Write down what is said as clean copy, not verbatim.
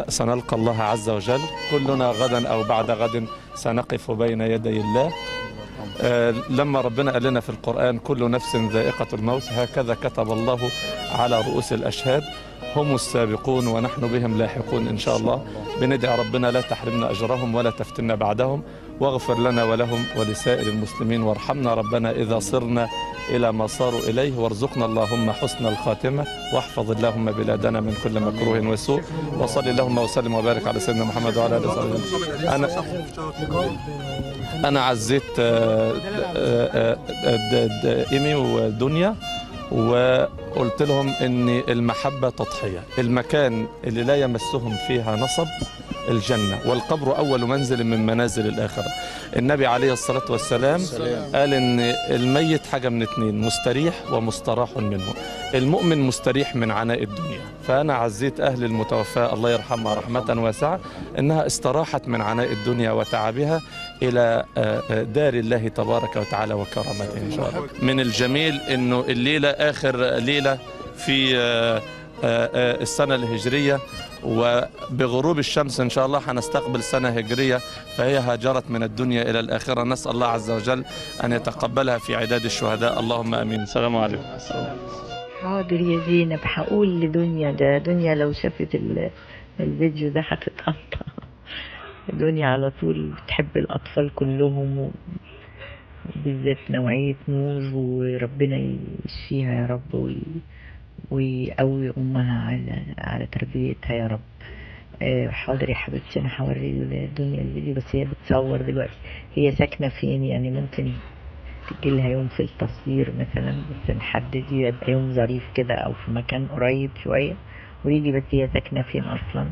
سنلقى الله عز وجل، كلنا غدا أو بعد غد سنقف بين يدي الله. لما ربنا قال لنا في القرآن كل نفس ذائقة الموت، هكذا كتب الله على رؤوس الأشهاد، هم السابقون ونحن بهم لاحقون إن شاء الله. بندعي ربنا لا تحرمنا أجرهم ولا تفتنا بعدهم، واغفر لنا ولهم ولسائر المسلمين، وارحمنا ربنا إذا صرنا إلى ما صاروا إليه، وارزقنا اللهم حسن الخاتمة، واحفظ اللهم بلادنا من كل مكروه وسوء، وصل اللهم وسلم وبارك على سيدنا محمد وعلى آله وصحبه. أنا عزيت إيمي ودنيا، وقلت لهم ان المحبة تضحية. المكان اللي لا يمسهم فيها نصب الجنة، والقبر أول منزل من منازل الآخرة. النبي عليه الصلاة والسلام قال إن الميت حاجة من اتنين، مستريح ومستراح منه. المؤمن مستريح من عناء الدنيا، فأنا عزيت أهل المتوفاة الله يرحمها رحمة واسعة إنها استراحت من عناء الدنيا وتعبها إلى دار الله تبارك وتعالى وكرامته إن شاء الله. من الجميل إنه الليلة آخر ليلة في السنة الهجرية، وبغروب الشمس إن شاء الله هنستقبل سنة هجرية، فهي هاجرت من الدنيا إلى الآخرة. نسأل الله عز وجل أن يتقبلها في عداد الشهداء، اللهم آمين. السلام عليكم. حاضر يا زينب، هقول لدنيا، ده دنيا لو شافت الفيديو ده هتتقطع. دنيا على طول بتحب الأطفال كلهم، وبالذات نوعية نور، وربنا يشفيها يا رب ويقوي أمها على تربيتها يا رب. حاضر يا حبيبتي، أنا هوري الدنيا الفيديو، بس هي بتصور دلوقتي. هي ساكنة فين؟ يعني ممكن تجيلها يوم في التصوير مثلا، بس نحدد يبقى يوم ظريف كده أو في مكان قريب شوية ويجي. بس هي ساكنة فين أصلا؟